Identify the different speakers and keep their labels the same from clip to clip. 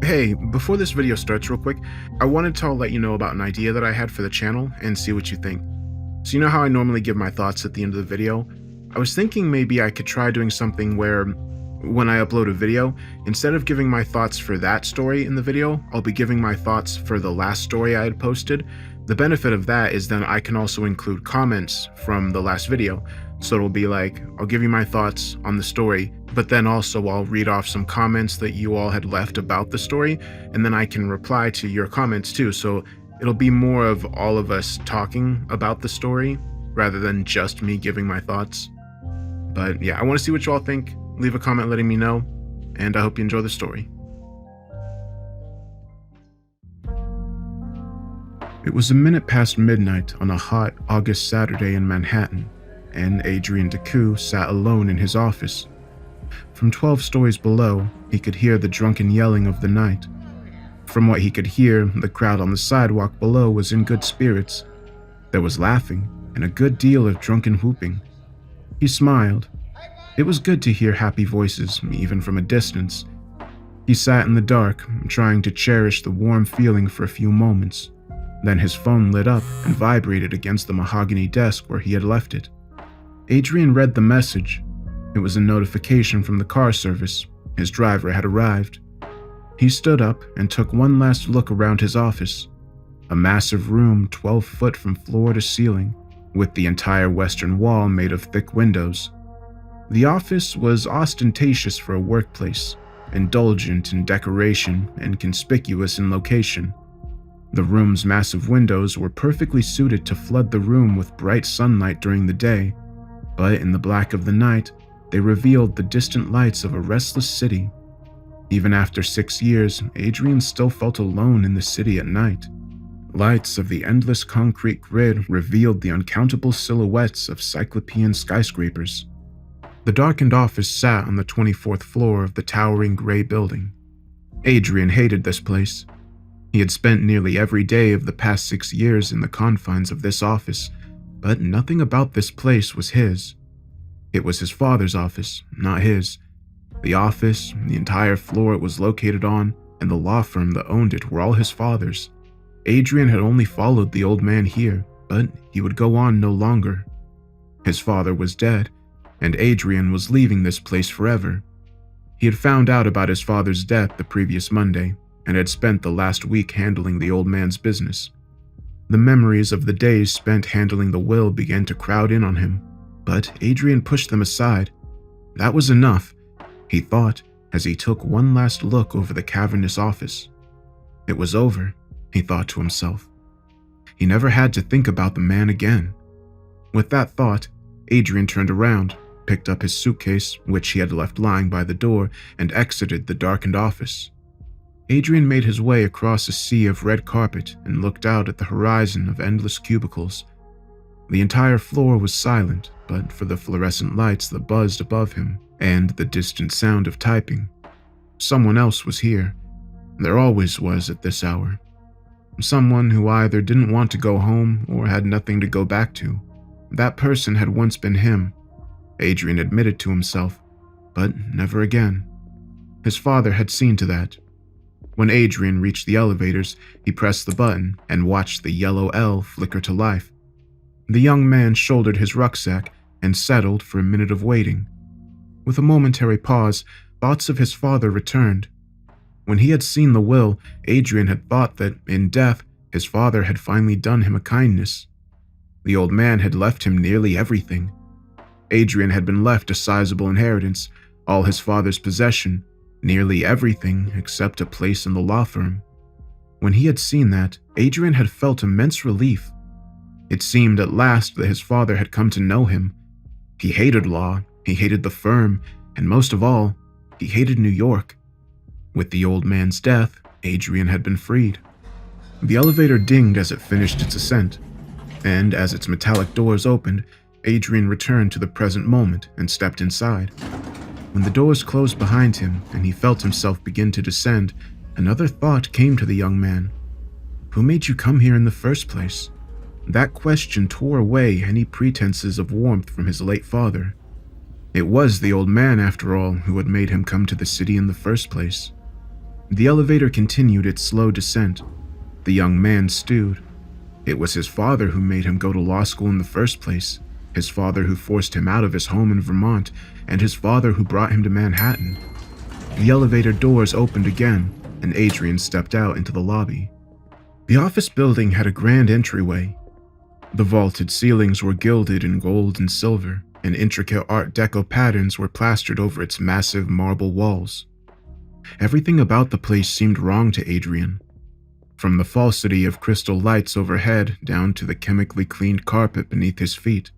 Speaker 1: Hey, before this video starts real quick, I wanted to let you know about an idea that I had for the channel and see what you think. So you know how I normally give my thoughts at the end of the video? I was thinking maybe I could try doing something where, when I upload a video, instead of giving my thoughts for that story in the video, I'll be giving my thoughts for the last story I had posted. The benefit of that is then I can also include comments from the last video. So it'll be like, I'll give you my thoughts on the story, but then also I'll read off some comments that you all had left about the story, and then I can reply to your comments too. So it'll be more of all of us talking about the story rather than just me giving my thoughts. But yeah, I want to see what you all think. Leave a comment letting me know, and I hope you enjoy the story. It was a minute past midnight on a hot August Saturday in Manhattan, and Adrian Decoux sat alone in his office. From 12 stories below, he could hear the drunken yelling of the night. From what he could hear, the crowd on the sidewalk below was in good spirits. There was laughing and a good deal of drunken whooping. He smiled. It was good to hear happy voices, even from a distance. He sat in the dark, trying to cherish the warm feeling for a few moments. Then his phone lit up and vibrated against the mahogany desk where he had left it. Adrian read the message. It was a notification from the car service. His driver had arrived. He stood up and took one last look around his office. A massive room 12 foot from floor to ceiling, with the entire western wall made of thick windows. The office was ostentatious for a workplace, indulgent in decoration and conspicuous in location. The room's massive windows were perfectly suited to flood the room with bright sunlight during the day, but in the black of the night, they revealed the distant lights of a restless city. Even after 6 years, Adrian still felt alone in the city at night. Lights of the endless concrete grid revealed the uncountable silhouettes of cyclopean skyscrapers. The darkened office sat on the 24th floor of the towering gray building. Adrian hated this place. He had spent nearly every day of the past 6 years in the confines of this office, but nothing about this place was his. It was his father's office, not his. The office, the entire floor it was located on, and the law firm that owned it were all his father's. Adrian had only followed the old man here, but he would go on no longer. His father was dead, and Adrian was leaving this place forever. He had found out about his father's death the previous Monday, and had spent the last week handling the old man's business. The memories of the days spent handling the will began to crowd in on him, but Adrian pushed them aside. That was enough, he thought, as he took one last look over the cavernous office. It was over, he thought to himself. He never had to think about the man again. With that thought, Adrian turned around, picked up his suitcase, which he had left lying by the door, and exited the darkened office. Adrian made his way across a sea of red carpet and looked out at the horizon of endless cubicles. The entire floor was silent, but for the fluorescent lights that buzzed above him and the distant sound of typing. Someone else was here. There always was at this hour. Someone who either didn't want to go home or had nothing to go back to. That person had once been him, Adrian admitted to himself, but never again. His father had seen to that. When Adrian reached the elevators, he pressed the button and watched the yellow L flicker to life. The young man shouldered his rucksack and settled for a minute of waiting. With a momentary pause, thoughts of his father returned. When he had seen the will, Adrian had thought that, in death, his father had finally done him a kindness. The old man had left him nearly everything. Adrian had been left a sizable inheritance, all his father's possession, nearly everything except a place in the law firm. When he had seen that, Adrian had felt immense relief. It seemed at last that his father had come to know him. He hated law, he hated the firm, and most of all, he hated New York. With the old man's death, Adrian had been freed. The elevator dinged as it finished its ascent, and as its metallic doors opened, Adrian returned to the present moment and stepped inside. When the doors closed behind him and he felt himself begin to descend, another thought came to the young man. Who made you come here in the first place? That question tore away any pretenses of warmth from his late father. It was the old man, after all, who had made him come to the city in the first place. The elevator continued its slow descent. The young man stewed. It was his father who made him go to law school in the first place, his father who forced him out of his home in Vermont, and his father who brought him to Manhattan. The elevator doors opened again, and Adrian stepped out into the lobby. The office building had a grand entryway. The vaulted ceilings were gilded in gold and silver, and intricate Art Deco patterns were plastered over its massive marble walls. Everything about the place seemed wrong to Adrian. From the falsity of crystal lights overhead down to the chemically cleaned carpet beneath his feet.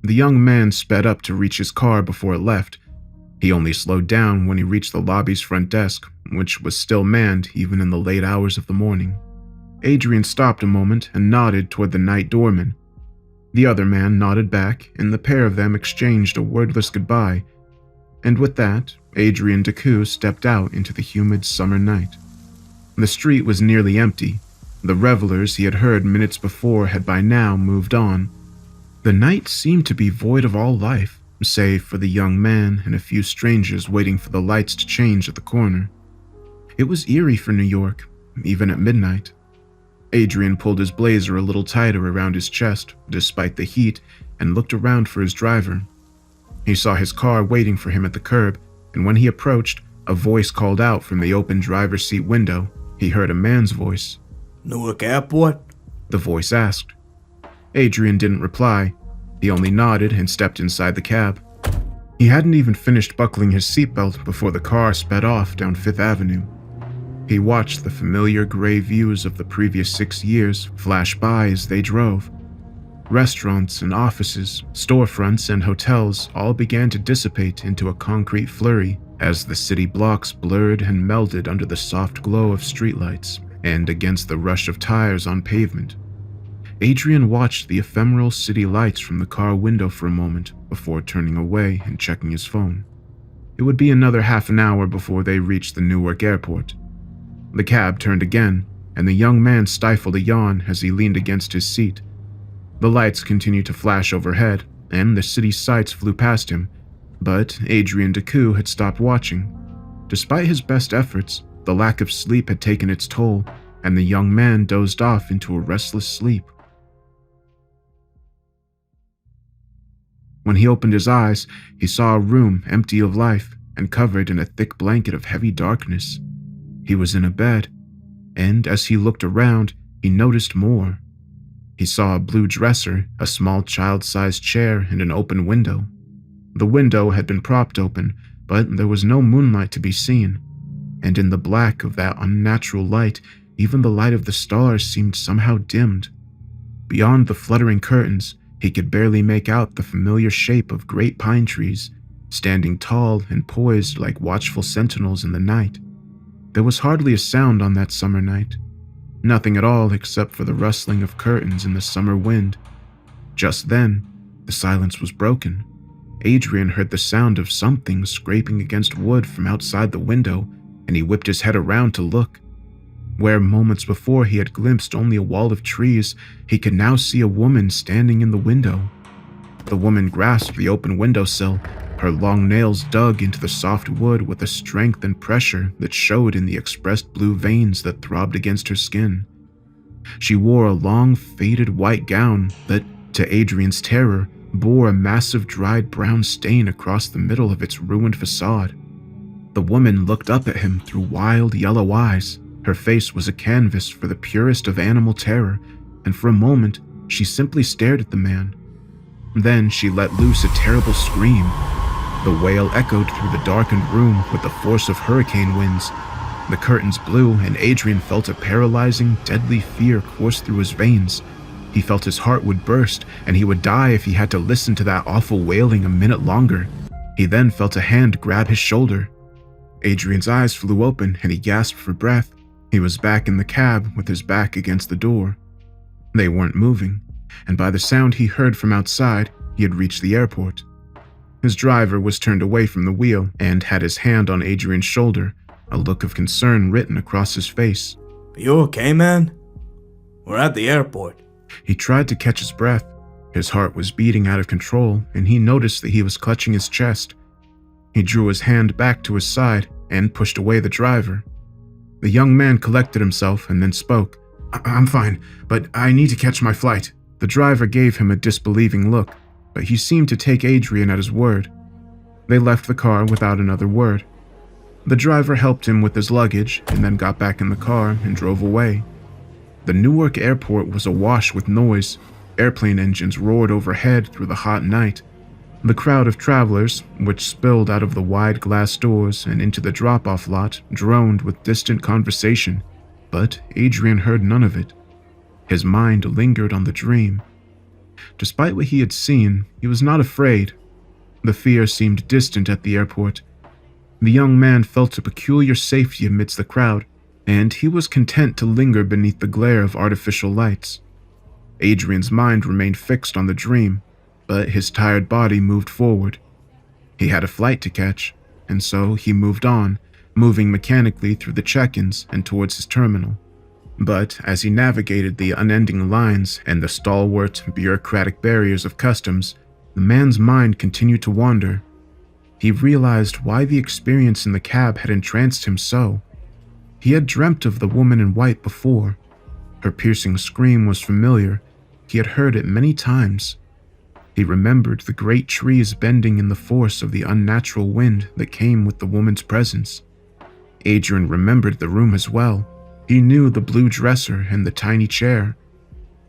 Speaker 1: The young man sped up to reach his car before it left. He only slowed down when he reached the lobby's front desk, which was still manned even in the late hours of the morning. Adrian stopped a moment and nodded toward the night doorman. The other man nodded back, and the pair of them exchanged a wordless goodbye. And with that, Adrian Decoux stepped out into the humid summer night. The street was nearly empty. The revelers he had heard minutes before had by now moved on. The night seemed to be void of all life, save for the young man and a few strangers waiting for the lights to change at the corner. It was eerie for New York, even at midnight. Adrian pulled his blazer a little tighter around his chest, despite the heat, and looked around for his driver. He saw his car waiting for him at the curb, and when he approached, a voice called out from the open driver's seat window. He heard a man's voice.
Speaker 2: "Newark Airport?"
Speaker 1: The voice asked. Adrian didn't reply. He only nodded and stepped inside the cab. He hadn't even finished buckling his seatbelt before the car sped off down Fifth Avenue. He watched the familiar gray views of the previous 6 years flash by as they drove. Restaurants and offices, storefronts and hotels all began to dissipate into a concrete flurry as the city blocks blurred and melded under the soft glow of streetlights and against the rush of tires on pavement. Adrian watched the ephemeral city lights from the car window for a moment before turning away and checking his phone. It would be another half an hour before they reached the Newark airport. The cab turned again, and the young man stifled a yawn as he leaned against his seat. The lights continued to flash overhead, and the city's sights flew past him, but Adrian Decoux had stopped watching. Despite his best efforts, the lack of sleep had taken its toll, and the young man dozed off into a restless sleep. When he opened his eyes, he saw a room empty of life and covered in a thick blanket of heavy darkness. He was in a bed, and as he looked around, he noticed more. He saw a blue dresser, a small child-sized chair, and an open window. The window had been propped open, but there was no moonlight to be seen, and in the black of that unnatural light, even the light of the stars seemed somehow dimmed. Beyond the fluttering curtains, he could barely make out the familiar shape of great pine trees, standing tall and poised like watchful sentinels in the night. There was hardly a sound on that summer night. Nothing at all except for the rustling of curtains in the summer wind. Just then, the silence was broken. Adrian heard the sound of something scraping against wood from outside the window, and he whipped his head around to look. Where moments before he had glimpsed only a wall of trees, he could now see a woman standing in the window. The woman grasped the open windowsill, her long nails dug into the soft wood with a strength and pressure that showed in the expressed blue veins that throbbed against her skin. She wore a long, faded white gown that, to Adrian's terror, bore a massive dried brown stain across the middle of its ruined facade. The woman looked up at him through wild yellow eyes. Her face was a canvas for the purest of animal terror, and for a moment she simply stared at the man. Then she let loose a terrible scream. The wail echoed through the darkened room with the force of hurricane winds. The curtains blew, and Adrian felt a paralyzing, deadly fear course through his veins. He felt his heart would burst, and he would die if he had to listen to that awful wailing a minute longer. He then felt a hand grab his shoulder. Adrian's eyes flew open, and he gasped for breath. He was back in the cab with his back against the door. They weren't moving, and by the sound he heard from outside, he had reached the airport. His driver was turned away from the wheel and had his hand on Adrian's shoulder, a look of concern written across his face.
Speaker 2: "Are you okay, man? We're at the airport."
Speaker 1: He tried to catch his breath. His heart was beating out of control, and he noticed that he was clutching his chest. He drew his hand back to his side and pushed away the driver. The young man collected himself and then spoke. I'm fine, but I need to catch my flight." The driver gave him a disbelieving look, but he seemed to take Adrian at his word. They left the car without another word. The driver helped him with his luggage and then got back in the car and drove away. The Newark airport was awash with noise. Airplane engines roared overhead through the hot night. The crowd of travelers, which spilled out of the wide glass doors and into the drop-off lot, droned with distant conversation, but Adrian heard none of it. His mind lingered on the dream. Despite what he had seen, he was not afraid. The fear seemed distant at the airport. The young man felt a peculiar safety amidst the crowd, and he was content to linger beneath the glare of artificial lights. Adrian's mind remained fixed on the dream, but his tired body moved forward. He had a flight to catch, and so he moved on, moving mechanically through the check-ins and towards his terminal. But as he navigated the unending lines and the stalwart, bureaucratic barriers of customs, the man's mind continued to wander. He realized why the experience in the cab had entranced him so. He had dreamt of the woman in white before. Her piercing scream was familiar. He had heard it many times. He remembered the great trees bending in the force of the unnatural wind that came with the woman's presence. Adrian remembered the room as well. He knew the blue dresser and the tiny chair.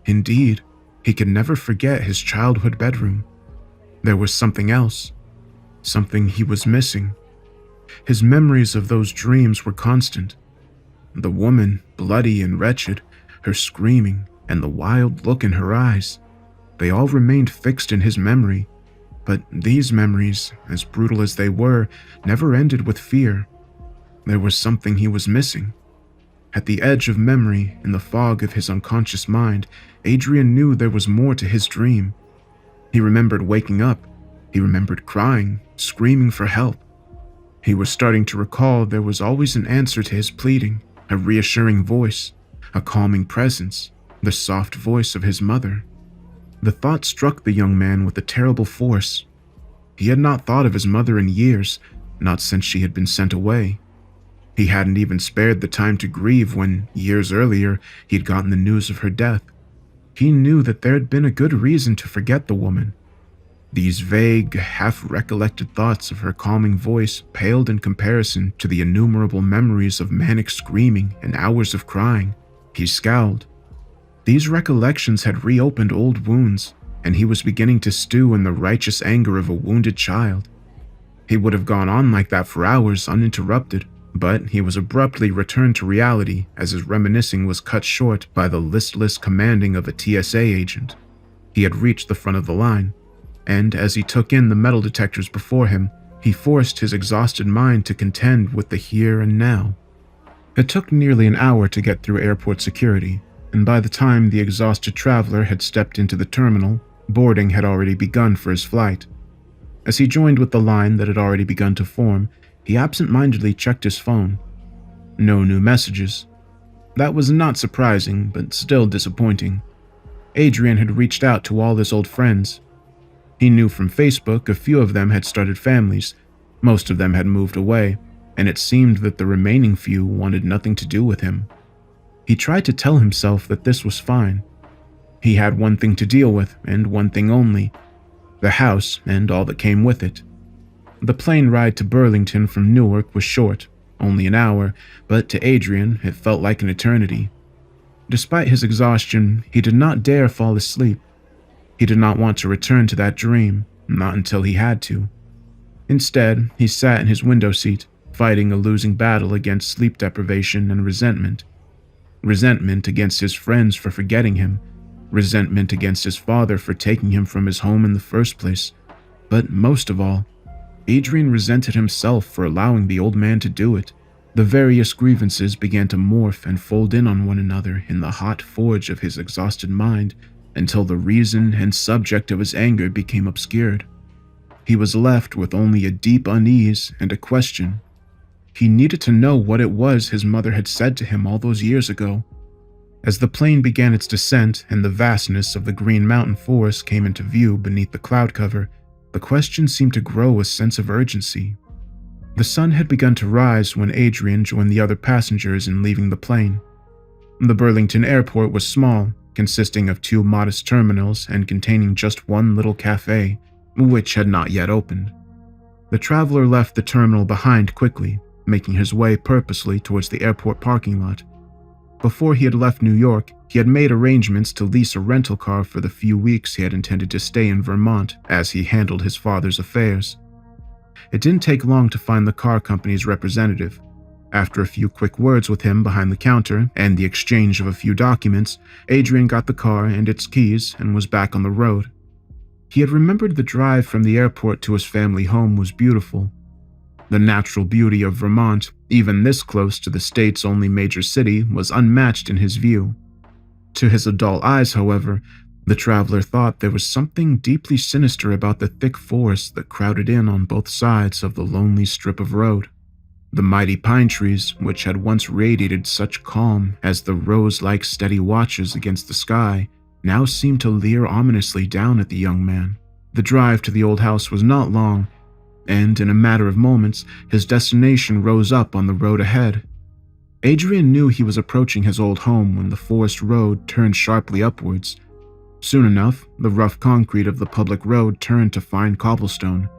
Speaker 1: Indeed, he could never forget his childhood bedroom. There was something else. Something he was missing. His memories of those dreams were constant. The woman, bloody and wretched, her screaming, and the wild look in her eyes. They all remained fixed in his memory, but these memories, as brutal as they were, never ended with fear. There was something he was missing. At the edge of memory, in the fog of his unconscious mind, Adrian knew there was more to his dream. He remembered waking up. He remembered crying, screaming for help. He was starting to recall there was always an answer to his pleading, a reassuring voice, a calming presence, the soft voice of his mother. The thought struck the young man with a terrible force. He had not thought of his mother in years, not since she had been sent away. He hadn't even spared the time to grieve when, years earlier, he had gotten the news of her death. He knew that there had been a good reason to forget the woman. These vague, half-recollected thoughts of her calming voice paled in comparison to the innumerable memories of manic screaming and hours of crying. He scowled. These recollections had reopened old wounds, and he was beginning to stew in the righteous anger of a wounded child. He would have gone on like that for hours uninterrupted, but he was abruptly returned to reality as his reminiscing was cut short by the listless commanding of a TSA agent. He had reached the front of the line, and as he took in the metal detectors before him, he forced his exhausted mind to contend with the here and now. It took nearly an hour to get through airport security, and by the time the exhausted traveler had stepped into the terminal, boarding had already begun for his flight. As he joined with the line that had already begun to form, he absent-mindedly checked his phone. No new messages. That was not surprising, but still disappointing. Adrian had reached out to all his old friends. He knew from Facebook a few of them had started families, most of them had moved away, and it seemed that the remaining few wanted nothing to do with him. He tried to tell himself that this was fine. He had one thing to deal with, and one thing only: the house and all that came with it. The plane ride to Burlington from Newark was short, only an hour, but to Adrian it felt like an eternity. Despite his exhaustion, he did not dare fall asleep. He did not want to return to that dream, not until he had to. Instead, he sat in his window seat, fighting a losing battle against sleep deprivation and resentment. Resentment against his friends for forgetting him, resentment against his father for taking him from his home in the first place, but most of all, Adrian resented himself for allowing the old man to do it. The various grievances began to morph and fold in on one another in the hot forge of his exhausted mind until the reason and subject of his anger became obscured. He was left with only a deep unease and a question. He needed to know what it was his mother had said to him all those years ago. As the plane began its descent and the vastness of the Green Mountain Forest came into view beneath the cloud cover, the question seemed to grow a sense of urgency. The sun had begun to rise when Adrian joined the other passengers in leaving the plane. The Burlington airport was small, consisting of 2 modest terminals and containing just one little cafe, which had not yet opened. The traveler left the terminal behind quickly, making his way purposely towards the airport parking lot. Before he had left New York, he had made arrangements to lease a rental car for the few weeks he had intended to stay in Vermont as he handled his father's affairs. It didn't take long to find the car company's representative. After a few quick words with him behind the counter and the exchange of a few documents, Adrian got the car and its keys and was back on the road. He had remembered the drive from the airport to his family home was beautiful. The natural beauty of Vermont, even this close to the state's only major city, was unmatched in his view. To his adult eyes, however, the traveler thought there was something deeply sinister about the thick forest that crowded in on both sides of the lonely strip of road. The mighty pine trees, which had once radiated such calm as the rose-like steady watches against the sky, now seemed to leer ominously down at the young man. The drive to the old house was not long, and in a matter of moments, his destination rose up on the road ahead. Adrian knew he was approaching his old home when the forest road turned sharply upwards. Soon enough, the rough concrete of the public road turned to fine cobblestone.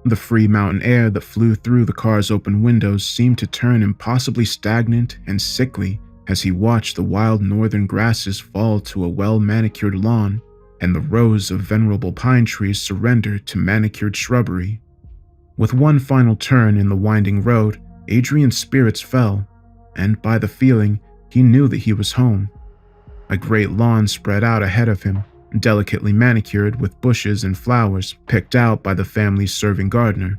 Speaker 1: The free mountain air that flew through the car's open windows seemed to turn impossibly stagnant and sickly as he watched the wild northern grasses fall to a well-manicured lawn and the rows of venerable pine trees surrender to manicured shrubbery. With one final turn in the winding road, Adrian's spirits fell, and by the feeling, he knew that he was home. A great lawn spread out ahead of him, delicately manicured with bushes and flowers picked out by the family's serving gardener.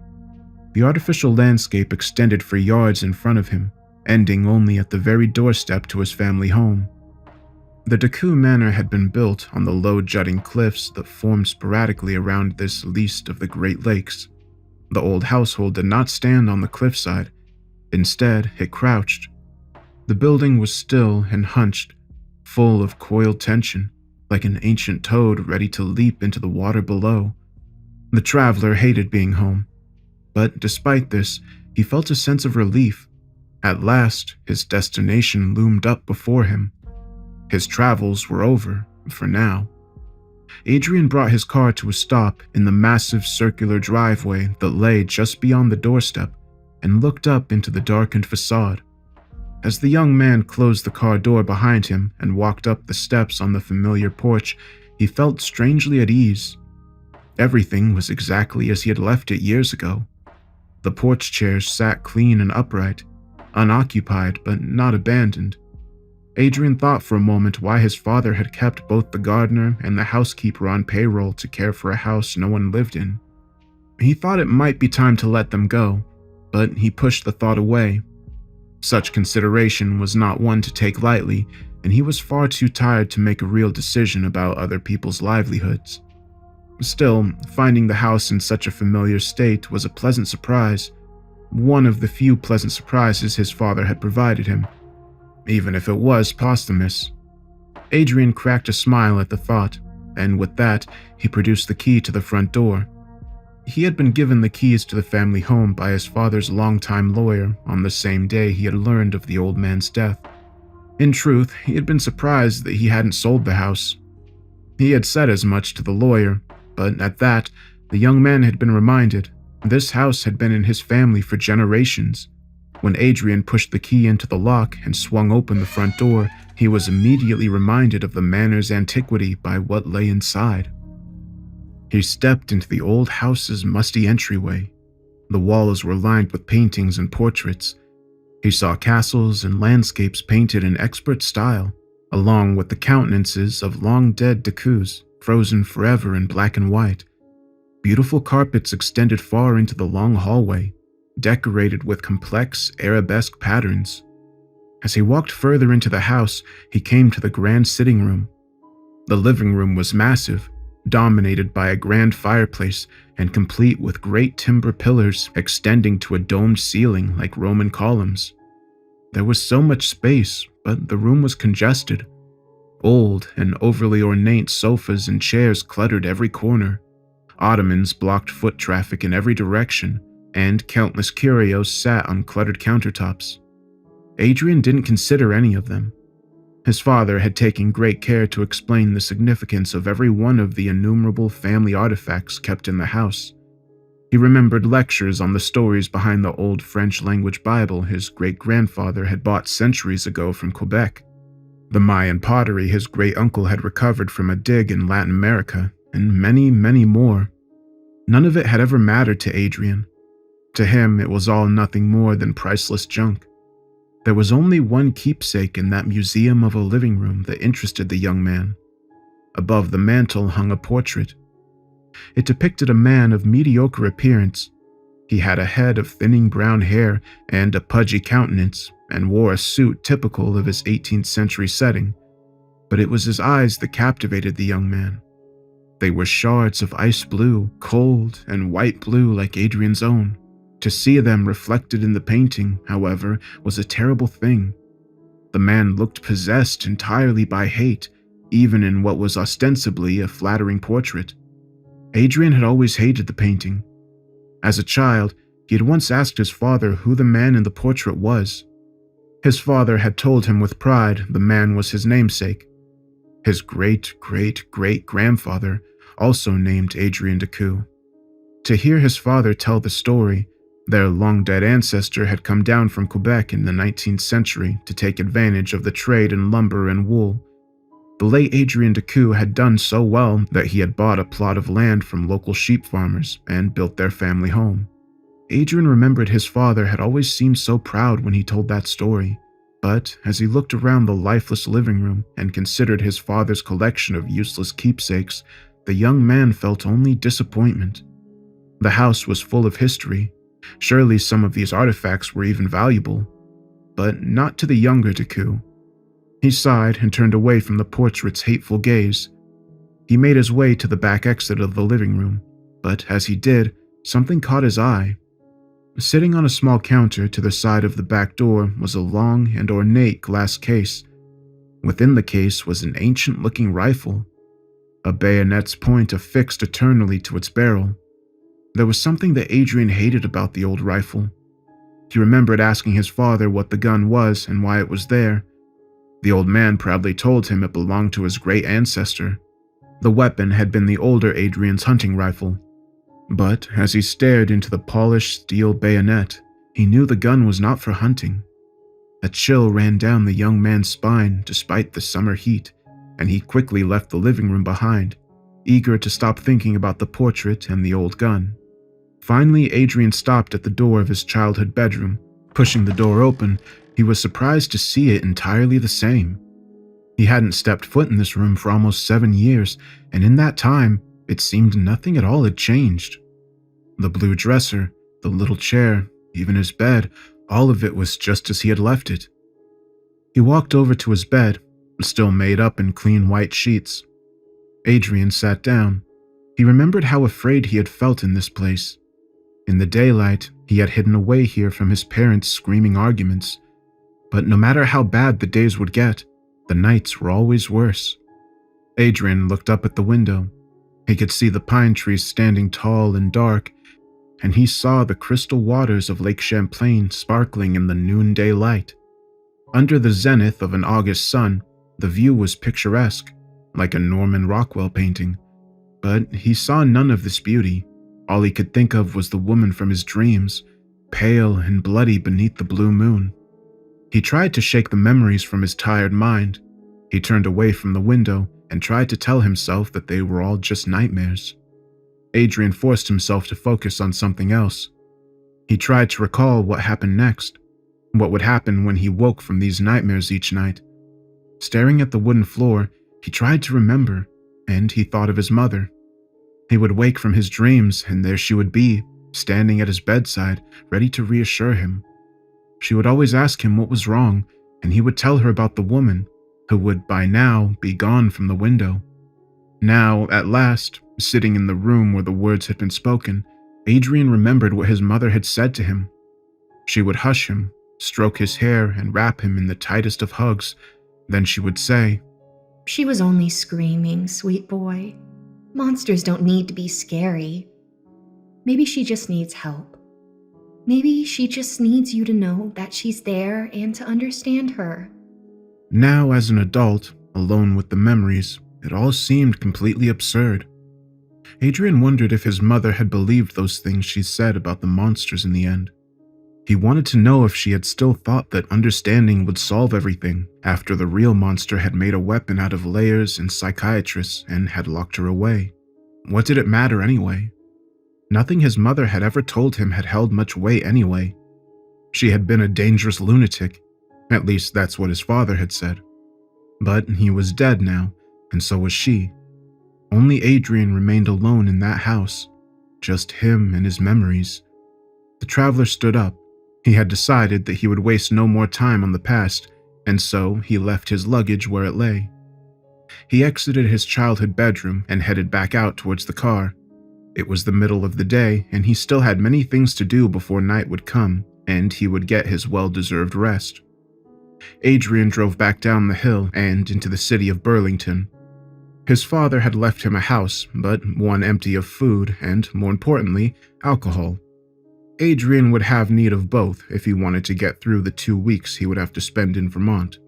Speaker 1: The artificial landscape extended for yards in front of him, ending only at the very doorstep to his family home. The Decoux Manor had been built on the low jutting cliffs that formed sporadically around this least of the Great Lakes. The old household did not stand on the cliffside. Instead, it crouched. The building was still and hunched, full of coiled tension, like an ancient toad ready to leap into the water below. The traveler hated being home, but despite this, he felt a sense of relief. At last, his destination loomed up before him. His travels were over, for now. Adrian brought his car to a stop in the massive circular driveway that lay just beyond the doorstep and looked up into the darkened facade. As the young man closed the car door behind him and walked up the steps on the familiar porch, he felt strangely at ease. Everything was exactly as he had left it years ago. The porch chairs sat clean and upright, unoccupied but not abandoned. Adrian thought for a moment why his father had kept both the gardener and the housekeeper on payroll to care for a house no one lived in. He thought it might be time to let them go, but he pushed the thought away. Such consideration was not one to take lightly, and he was far too tired to make a real decision about other people's livelihoods. Still, finding the house in such a familiar state was a pleasant surprise, one of the few pleasant surprises his father had provided him, even if it was posthumous. Adrian cracked a smile at the thought, and with that, he produced the key to the front door. He had been given the keys to the family home by his father's longtime lawyer on the same day he had learned of the old man's death. In truth, he had been surprised that he hadn't sold the house. He had said as much to the lawyer, but at that, the young man had been reminded this house had been in his family for generations. When Adrian pushed the key into the lock and swung open the front door, he was immediately reminded of the manor's antiquity by what lay inside. He stepped into the old house's musty entryway. The walls were lined with paintings and portraits. He saw castles and landscapes painted in expert style, along with the countenances of long-dead Decoux, frozen forever in black and white. Beautiful carpets extended far into the long hallway, decorated with complex arabesque patterns. As he walked further into the house, he came to the grand sitting room. The living room was massive, dominated by a grand fireplace and complete with great timber pillars extending to a domed ceiling like Roman columns. There was so much space, but the room was congested. Old and overly ornate sofas and chairs cluttered every corner. Ottomans blocked foot traffic in every direction, and countless curios sat on cluttered countertops. Adrian didn't consider any of them. His father had taken great care to explain the significance of every one of the innumerable family artifacts kept in the house. He remembered lectures on the stories behind the old French-language Bible his great-grandfather had bought centuries ago from Quebec, the Mayan pottery his great-uncle had recovered from a dig in Latin America, and many, many more. None of it had ever mattered to Adrian. To him, it was all nothing more than priceless junk. There was only one keepsake in that museum of a living room that interested the young man. Above the mantel hung a portrait. It depicted a man of mediocre appearance. He had a head of thinning brown hair and a pudgy countenance, and wore a suit typical of his 18th century setting. But it was his eyes that captivated the young man. They were shards of ice blue, cold, and white blue like Adrian's own. To see them reflected in the painting, however, was a terrible thing. The man looked possessed entirely by hate, even in what was ostensibly a flattering portrait. Adrian had always hated the painting. As a child, he had once asked his father who the man in the portrait was. His father had told him with pride the man was his namesake. His great-great-great-grandfather, also named Adrien Decoux. To hear his father tell the story, their long-dead ancestor had come down from Quebec in the 19th century to take advantage of the trade in lumber and wool. The late Adrien Decoux had done so well that he had bought a plot of land from local sheep farmers and built their family home. Adrian remembered his father had always seemed so proud when he told that story, but as he looked around the lifeless living room and considered his father's collection of useless keepsakes, the young man felt only disappointment. The house was full of history. Surely some of these artifacts were even valuable, but not to the younger Decoux. He sighed and turned away from the portrait's hateful gaze. He made his way to the back exit of the living room, but as he did, something caught his eye. Sitting on a small counter to the side of the back door was a long and ornate glass case. Within the case was an ancient-looking rifle, a bayonet's point affixed eternally to its barrel. There was something that Adrian hated about the old rifle. He remembered asking his father what the gun was and why it was there. The old man proudly told him it belonged to his great ancestor. The weapon had been the older Adrian's hunting rifle. But as he stared into the polished steel bayonet, he knew the gun was not for hunting. A chill ran down the young man's spine despite the summer heat, and he quickly left the living room behind, eager to stop thinking about the portrait and the old gun. Finally, Adrian stopped at the door of his childhood bedroom. Pushing the door open, he was surprised to see it entirely the same. He hadn't stepped foot in this room for almost 7 years, and in that time, it seemed nothing at all had changed. The blue dresser, the little chair, even his bed, all of it was just as he had left it. He walked over to his bed, still made up in clean white sheets. Adrian sat down. He remembered how afraid he had felt in this place. In the daylight, he had hidden away here from his parents' screaming arguments. But no matter how bad the days would get, the nights were always worse. Adrian looked up at the window. He could see the pine trees standing tall and dark, and he saw the crystal waters of Lake Champlain sparkling in the noonday light. Under the zenith of an August sun, the view was picturesque, like a Norman Rockwell painting. But he saw none of this beauty. All he could think of was the woman from his dreams, pale and bloody beneath the blue moon. He tried to shake the memories from his tired mind. He turned away from the window and tried to tell himself that they were all just nightmares. Adrian forced himself to focus on something else. He tried to recall what happened next, what would happen when he woke from these nightmares each night. Staring at the wooden floor, he tried to remember, and he thought of his mother. He would wake from his dreams, and there she would be, standing at his bedside, ready to reassure him. She would always ask him what was wrong, and he would tell her about the woman, who would by now be gone from the window. Now, at last, sitting in the room where the words had been spoken, Adrian remembered what his mother had said to him. She would hush him, stroke his hair, and wrap him in the tightest of hugs. Then she would say,
Speaker 3: "She was only screaming, sweet boy. Monsters don't need to be scary. Maybe she just needs help." Maybe she just needs you to know that she's there and to understand her.
Speaker 1: Now, as an adult, alone with the memories, it all seemed completely absurd. Adrian wondered if his mother had believed those things she said about the monsters in the end. He wanted to know if she had still thought that understanding would solve everything after the real monster had made a weapon out of layers and psychiatrists and had locked her away. What did it matter anyway? Nothing his mother had ever told him had held much weight anyway. She had been a dangerous lunatic, at least that's what his father had said. But he was dead now, and so was she. Only Adrian remained alone in that house, just him and his memories. The traveler stood up. He had decided that he would waste no more time on the past, and so he left his luggage where it lay. He exited his childhood bedroom and headed back out towards the car. It was the middle of the day, and he still had many things to do before night would come, and he would get his well-deserved rest. Adrian drove back down the hill and into the city of Burlington. His father had left him a house, but one empty of food and, more importantly, alcohol. Adrian would have need of both if he wanted to get through the 2 weeks he would have to spend in Vermont.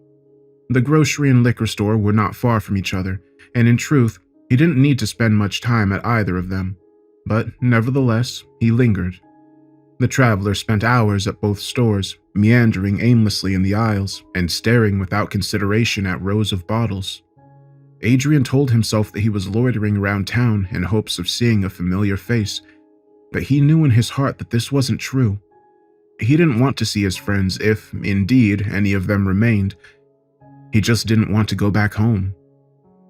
Speaker 1: The grocery and liquor store were not far from each other, and in truth, he didn't need to spend much time at either of them. But nevertheless, he lingered. The traveler spent hours at both stores, meandering aimlessly in the aisles and staring without consideration at rows of bottles. Adrian told himself that he was loitering around town in hopes of seeing a familiar face, but he knew in his heart that this wasn't true. He didn't want to see his friends if, indeed, any of them remained. He just didn't want to go back home.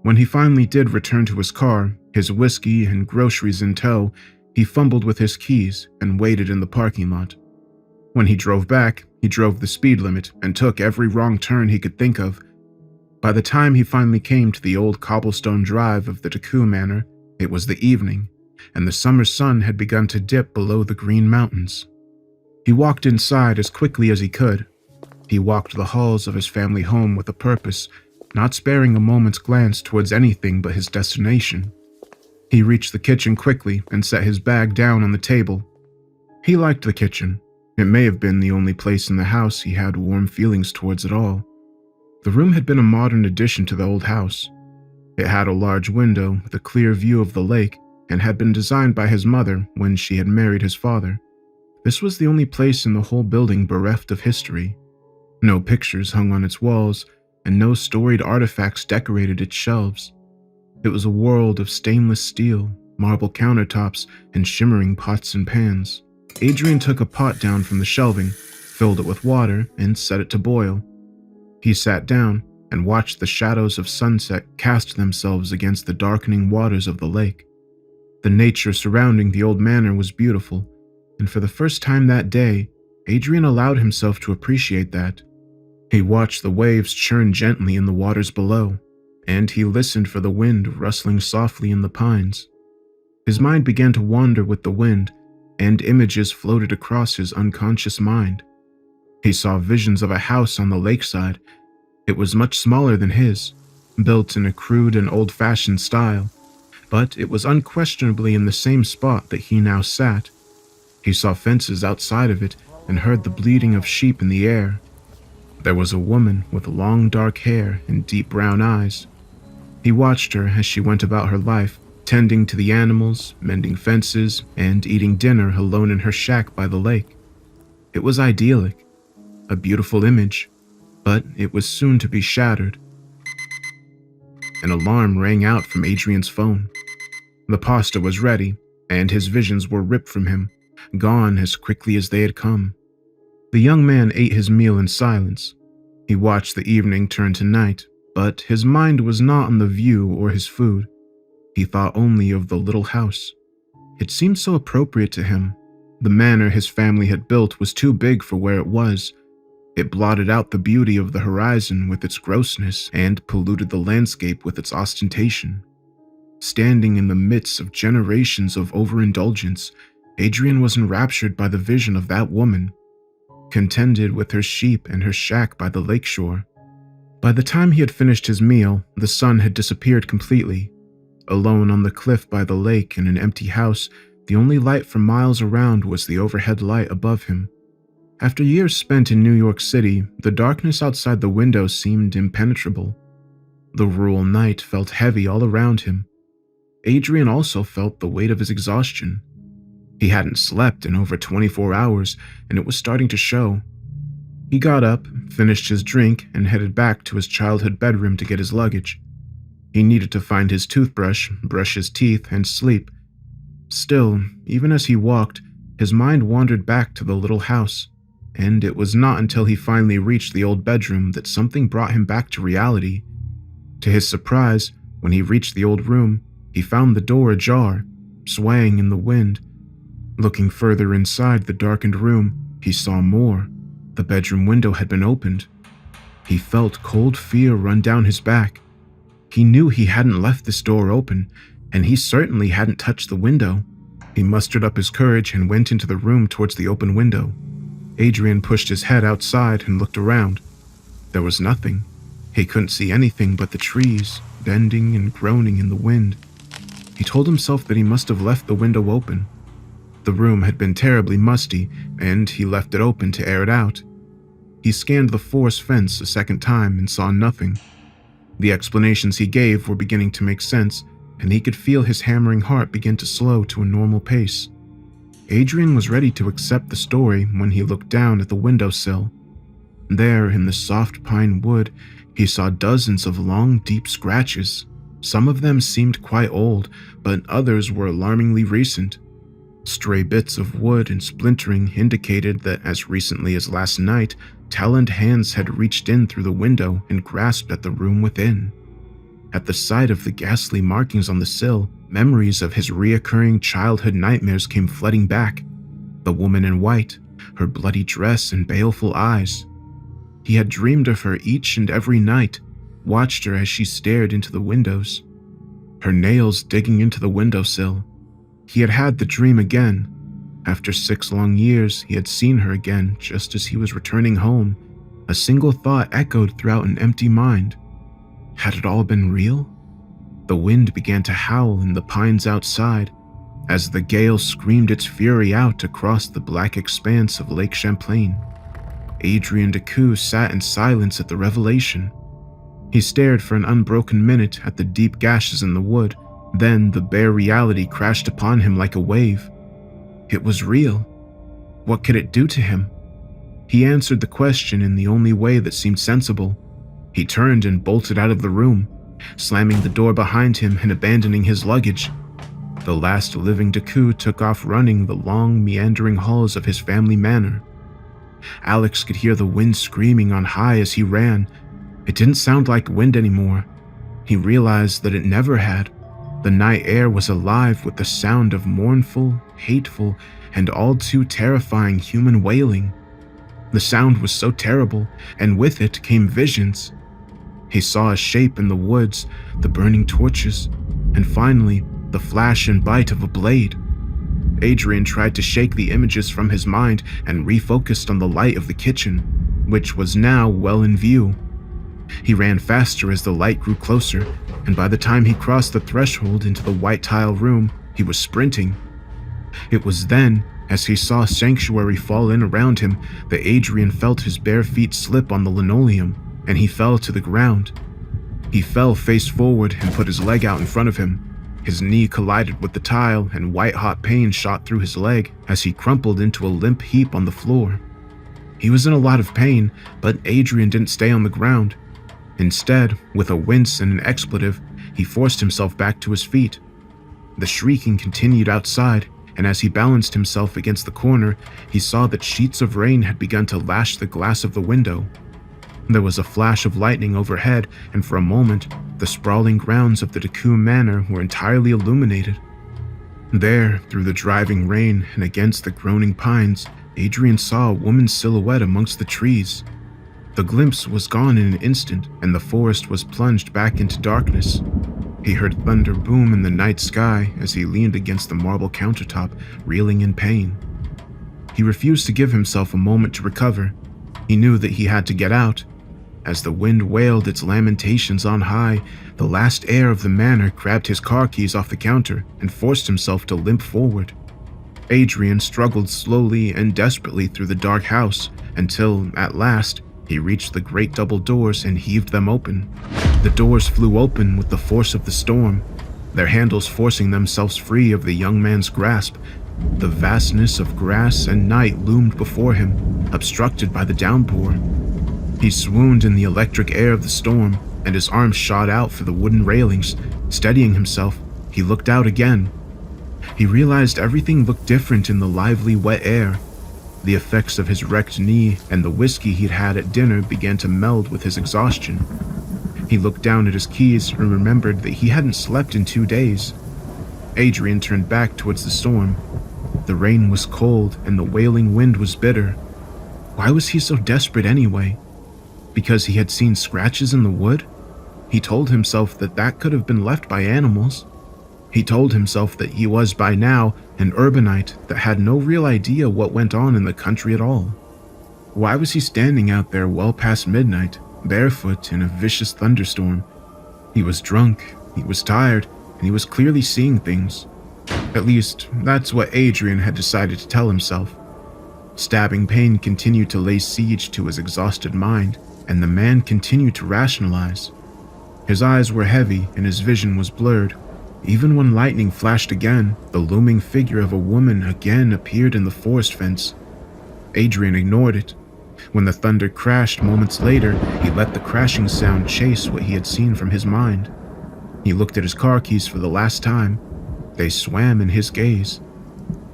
Speaker 1: When he finally did return to his car, his whiskey and groceries in tow, he fumbled with his keys and waited in the parking lot. When he drove back, he drove the speed limit and took every wrong turn he could think of. By the time he finally came to the old cobblestone drive of the Deku Manor, it was the evening, and the summer sun had begun to dip below the green mountains. He walked inside as quickly as he could. He walked the halls of his family home with a purpose, not sparing a moment's glance towards anything but his destination. He reached the kitchen quickly and set his bag down on the table. He liked the kitchen. It may have been the only place in the house he had warm feelings towards at all. The room had been a modern addition to the old house. It had a large window with a clear view of the lake and had been designed by his mother when she had married his father. This was the only place in the whole building bereft of history. No pictures hung on its walls, and no storied artifacts decorated its shelves. It was a world of stainless steel, marble countertops, and shimmering pots and pans. Adrian took a pot down from the shelving, filled it with water, and set it to boil. He sat down and watched the shadows of sunset cast themselves against the darkening waters of the lake. The nature surrounding the old manor was beautiful, and for the first time that day, Adrian allowed himself to appreciate that. He watched the waves churn gently in the waters below, and he listened for the wind rustling softly in the pines. His mind began to wander with the wind, and images floated across his unconscious mind. He saw visions of a house on the lakeside. It was much smaller than his, built in a crude and old-fashioned style, but it was unquestionably in the same spot that he now sat. He saw fences outside of it and heard the bleating of sheep in the air. There was a woman with long dark hair and deep brown eyes. He watched her as she went about her life, tending to the animals, mending fences, and eating dinner alone in her shack by the lake. It was idyllic, a beautiful image, but it was soon to be shattered. An alarm rang out from Adrian's phone. The pasta was ready, and his visions were ripped from him, gone as quickly as they had come. The young man ate his meal in silence. He watched the evening turn to night, but his mind was not on the view or his food. He thought only of the little house. It seemed so appropriate to him. The manor his family had built was too big for where it was. It blotted out the beauty of the horizon with its grossness and polluted the landscape with its ostentation. Standing in the midst of generations of overindulgence, Adrian was enraptured by the vision of that woman, contented with her sheep and her shack by the lakeshore. By the time he had finished his meal, the sun had disappeared completely. Alone on the cliff by the lake in an empty house, The only light for miles around was the overhead light above him. After years spent in New York City, the darkness outside the window seemed impenetrable. The rural night felt heavy all around him. Adrian also felt the weight of his exhaustion. He hadn't slept in over 24 hours, and it was starting to show. He got up, finished his drink, and headed back to his childhood bedroom to get his luggage. He needed to find his toothbrush, brush his teeth, and sleep. Still, even as he walked, his mind wandered back to the little house, and it was not until he finally reached the old bedroom that something brought him back to reality. To his surprise, when he reached the old room, he found the door ajar, swaying in the wind. Looking further inside the darkened room, he saw more. The bedroom window had been opened. He felt cold fear run down his back. He knew he hadn't left this door open, and he certainly hadn't touched the window. He mustered up his courage and went into the room towards the open window. Adrian pushed his head outside and looked around. There was nothing. He couldn't see anything but the trees, bending and groaning in the wind. He told himself that he must have left the window open. The room had been terribly musty, and he left it open to air it out. He scanned the forest fence a second time and saw nothing. The explanations he gave were beginning to make sense, and he could feel his hammering heart begin to slow to a normal pace. Adrian was ready to accept the story when he looked down at the windowsill. There, in the soft pine wood, he saw dozens of long, deep scratches. Some of them seemed quite old, but others were alarmingly recent. Stray bits of wood and splintering indicated that as recently as last night, taloned hands had reached in through the window and grasped at the room within. At the sight of the ghastly markings on the sill, memories of his reoccurring childhood nightmares came flooding back. The woman in white, her bloody dress and baleful eyes. He had dreamed of her each and every night, watched her as she stared into the windows. Her nails digging into the windowsill. He had had the dream again. After 6 long years, he had seen her again just as he was returning home. A single thought echoed throughout an empty mind. Had it all been real? The wind began to howl in the pines outside, as the gale screamed its fury out across the black expanse of Lake Champlain. Adrian Decoux sat in silence at the revelation. He stared for an unbroken minute at the deep gashes in the wood. Then the bare reality crashed upon him like a wave. It was real. What could it do to him? He answered the question in the only way that seemed sensible. He turned and bolted out of the room, slamming the door behind him and abandoning his luggage. The last living Decoux took off running the long, meandering halls of his family manor. Alex could hear the wind screaming on high as he ran. It didn't sound like wind anymore. He realized that it never had. The night air was alive with the sound of mournful, hateful, and all too terrifying human wailing. The sound was so terrible, and with it came visions. He saw a shape in the woods, the burning torches, and finally, the flash and bite of a blade. Adrian tried to shake the images from his mind and refocused on the light of the kitchen, which was now well in view. He ran faster as the light grew closer, and by the time he crossed the threshold into the white tile room, he was sprinting. It was then, as he saw sanctuary fall in around him, that Adrian felt his bare feet slip on the linoleum, and he fell to the ground. He fell face forward and put his leg out in front of him. His knee collided with the tile, and white-hot pain shot through his leg as he crumpled into a limp heap on the floor. He was in a lot of pain, but Adrian didn't stay on the ground. Instead, with a wince and an expletive, he forced himself back to his feet. The shrieking continued outside, and as he balanced himself against the corner, he saw that sheets of rain had begun to lash the glass of the window. There was a flash of lightning overhead, and for a moment, the sprawling grounds of the Decoux Manor were entirely illuminated. There, through the driving rain and against the groaning pines, Adrian saw a woman's silhouette amongst the trees. The glimpse was gone in an instant, and the forest was plunged back into darkness. He heard thunder boom in the night sky as he leaned against the marble countertop, reeling in pain. He refused to give himself a moment to recover. He knew that he had to get out. As the wind wailed its lamentations on high, the last heir of the manor grabbed his car keys off the counter and forced himself to limp forward. Adrian struggled slowly and desperately through the dark house until, at last, he reached the great double doors and heaved them open. The doors flew open with the force of the storm, their handles forcing themselves free of the young man's grasp. The vastness of grass and night loomed before him, obstructed by the downpour. He swooned in the electric air of the storm, and his arms shot out for the wooden railings. Steadying himself, he looked out again. He realized everything looked different in the lively, wet air. The effects of his wrecked knee and the whiskey he'd had at dinner began to meld with his exhaustion. He looked down at his keys and remembered that he hadn't slept in 2 days. Adrian turned back towards the storm. The rain was cold and the wailing wind was bitter. Why was he so desperate anyway? Because he had seen scratches in the wood? He told himself that that could have been left by animals. He told himself that he was by now an urbanite that had no real idea what went on in the country at all. Why was he standing out there well past midnight, barefoot in a vicious thunderstorm? He was drunk, he was tired, and he was clearly seeing things. At least, that's what Adrian had decided to tell himself. Stabbing pain continued to lay siege to his exhausted mind, and the man continued to rationalize. His eyes were heavy and his vision was blurred. Even when lightning flashed again, the looming figure of a woman again appeared in the forest fence. Adrian ignored it. When the thunder crashed moments later, he let the crashing sound chase what he had seen from his mind. He looked at his car keys for the last time. They swam in his gaze.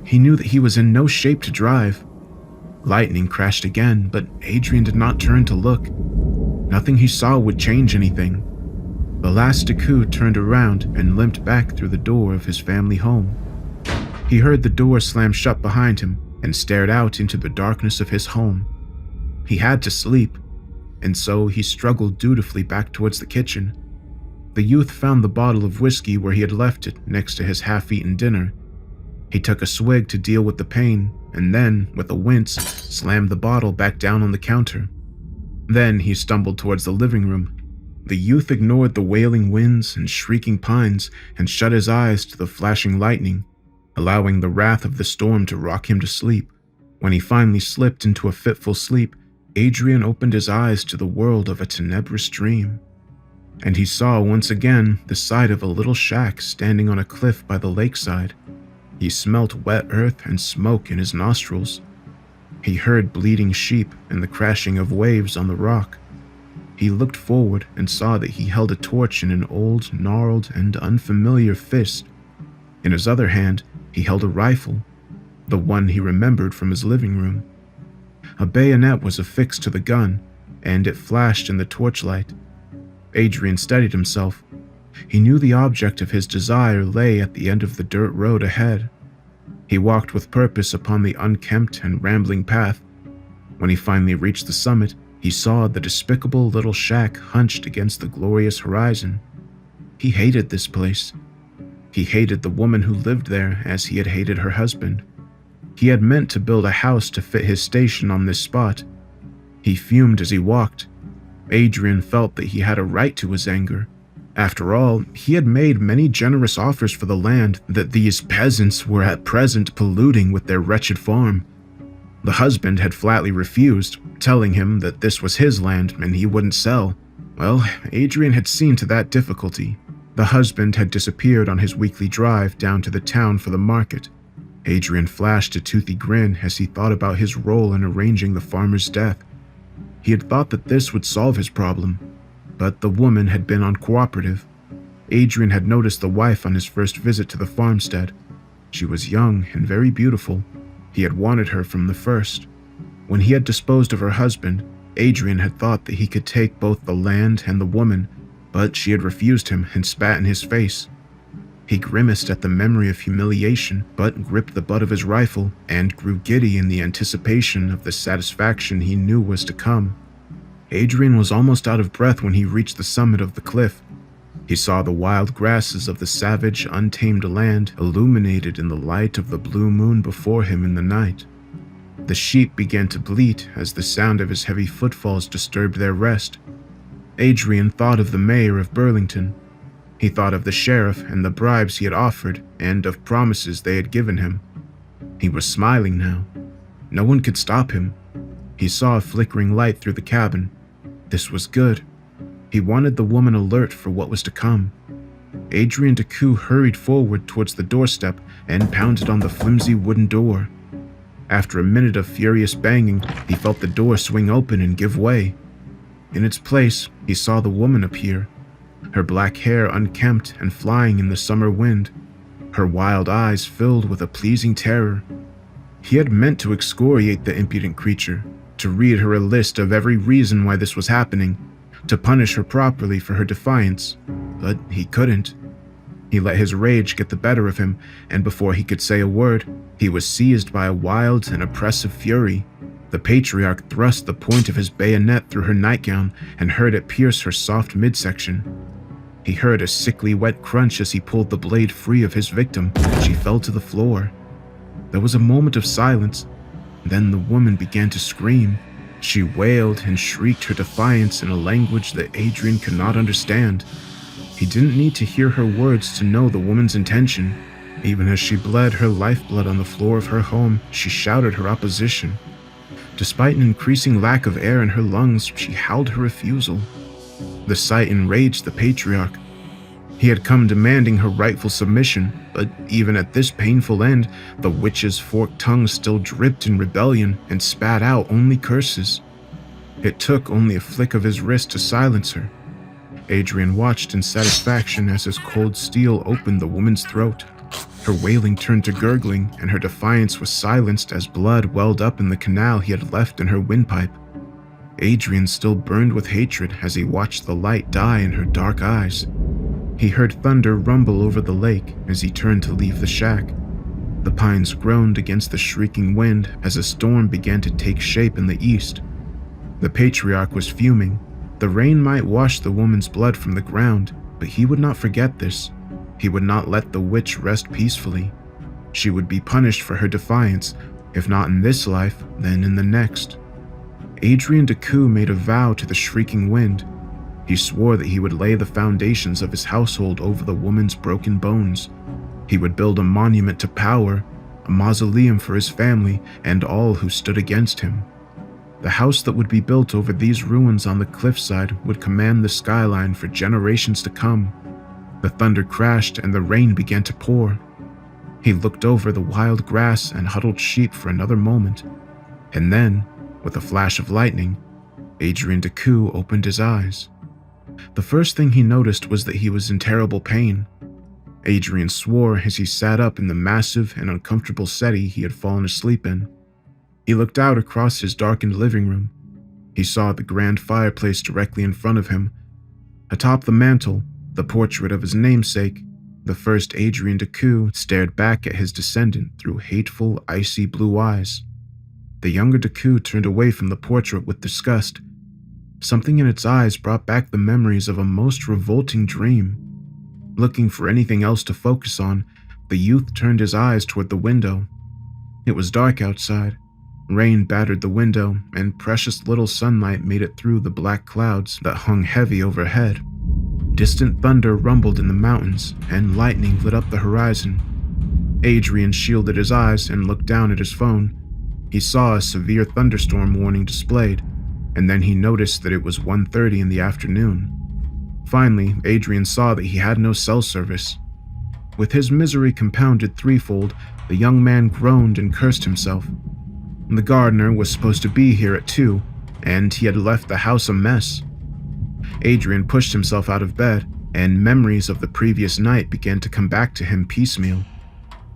Speaker 1: He knew that he was in no shape to drive. Lightning crashed again, but Adrian did not turn to look. Nothing he saw would change anything. The last Deku turned around and limped back through the door of his family home. He heard the door slam shut behind him and stared out into the darkness of his home. He had to sleep, and so he struggled dutifully back towards the kitchen. The youth found the bottle of whiskey where he had left it next to his half-eaten dinner. He took a swig to deal with the pain, and then, with a wince, slammed the bottle back down on the counter. Then he stumbled towards the living room. The youth ignored the wailing winds and shrieking pines and shut his eyes to the flashing lightning, allowing the wrath of the storm to rock him to sleep. When he finally slipped into a fitful sleep, Adrian opened his eyes to the world of a tenebrous dream. And he saw once again the side of a little shack standing on a cliff by the lakeside. He smelt wet earth and smoke in his nostrils. He heard bleating sheep and the crashing of waves on the rock. He looked forward and saw that he held a torch in an old, gnarled, and unfamiliar fist. In his other hand, he held a rifle, the one he remembered from his living room. A bayonet was affixed to the gun, and it flashed in the torchlight. Adrian steadied himself. He knew the object of his desire lay at the end of the dirt road ahead. He walked with purpose upon the unkempt and rambling path. When he finally reached the summit, he saw the despicable little shack hunched against the glorious horizon. He hated this place. He hated the woman who lived there as he had hated her husband. He had meant to build a house to fit his station on this spot. He fumed as he walked. Adrian felt that he had a right to his anger. After all, he had made many generous offers for the land that these peasants were at present polluting with their wretched farm. The husband had flatly refused, telling him that this was his land and he wouldn't sell. Well, Adrian had seen to that difficulty. The husband had disappeared on his weekly drive down to the town for the market. Adrian flashed a toothy grin as he thought about his role in arranging the farmer's death. He had thought that this would solve his problem, but the woman had been uncooperative. Adrian had noticed the wife on his first visit to the farmstead. She was young and very beautiful. He had wanted her from the first. When he had disposed of her husband, Adrian had thought that he could take both the land and the woman, but she had refused him and spat in his face. He grimaced at the memory of humiliation, but gripped the butt of his rifle and grew giddy in the anticipation of the satisfaction he knew was to come. Adrian was almost out of breath when he reached the summit of the cliff. He saw the wild grasses of the savage, untamed land illuminated in the light of the blue moon before him in the night. The sheep began to bleat as the sound of his heavy footfalls disturbed their rest. Adrian thought of the mayor of Burlington. He thought of the sheriff and the bribes he had offered and of promises they had given him. He was smiling now. No one could stop him. He saw a flickering light through the cabin. This was good. He wanted the woman alert for what was to come. Adrian Decoux hurried forward towards the doorstep and pounded on the flimsy wooden door. After a minute of furious banging, he felt the door swing open and give way. In its place, he saw the woman appear, her black hair unkempt and flying in the summer wind, her wild eyes filled with a pleasing terror. He had meant to excoriate the impudent creature, to read her a list of every reason why this was happening, to punish her properly for her defiance, but he couldn't. He let his rage get the better of him, and before he could say a word, he was seized by a wild and oppressive fury. The patriarch thrust the point of his bayonet through her nightgown and heard it pierce her soft midsection. He heard a sickly wet crunch as he pulled the blade free of his victim, and she fell to the floor. There was a moment of silence. Then the woman began to scream. She wailed and shrieked her defiance in a language that Adrian could not understand. He didn't need to hear her words to know the woman's intention. Even as she bled her lifeblood on the floor of her home, she shouted her opposition. Despite an increasing lack of air in her lungs, she howled her refusal. The sight enraged the patriarch. He had come demanding her rightful submission, but even at this painful end, the witch's forked tongue still dripped in rebellion and spat out only curses. It took only a flick of his wrist to silence her. Adrian watched in satisfaction as his cold steel opened the woman's throat. Her wailing turned to gurgling, and her defiance was silenced as blood welled up in the canal he had left in her windpipe. Adrian still burned with hatred as he watched the light die in her dark eyes. He heard thunder rumble over the lake as he turned to leave the shack. The pines groaned against the shrieking wind as a storm began to take shape in the east. The patriarch was fuming. The rain might wash the woman's blood from the ground, but he would not forget this. He would not let the witch rest peacefully. She would be punished for her defiance, if not in this life, then in the next. Adrian Decoux made a vow to the shrieking wind. He swore that he would lay the foundations of his household over the woman's broken bones. He would build a monument to power, a mausoleum for his family and all who stood against him. The house that would be built over these ruins on the cliffside would command the skyline for generations to come. The thunder crashed and the rain began to pour. He looked over the wild grass and huddled sheep for another moment. And then, with a flash of lightning, Adrian Decoux opened his eyes. The first thing he noticed was that he was in terrible pain. Adrian swore as he sat up in the massive and uncomfortable settee he had fallen asleep in. He looked out across his darkened living room. He saw the grand fireplace directly in front of him. Atop the mantel, the portrait of his namesake, the first Adrian Decoux, stared back at his descendant through hateful, icy blue eyes. The younger Decoux turned away from the portrait with disgust. Something in its eyes brought back the memories of a most revolting dream. Looking for anything else to focus on, the youth turned his eyes toward the window. It was dark outside. Rain battered the window, and precious little sunlight made it through the black clouds that hung heavy overhead. Distant thunder rumbled in the mountains, and lightning lit up the horizon. Adrian shielded his eyes and looked down at his phone. He saw a severe thunderstorm warning displayed, and then he noticed that it was 1:30 in the afternoon. Finally, Adrian saw that he had no cell service. With his misery compounded threefold, the young man groaned and cursed himself. The gardener was supposed to be here at 2, and he had left the house a mess. Adrian pushed himself out of bed, and memories of the previous night began to come back to him piecemeal.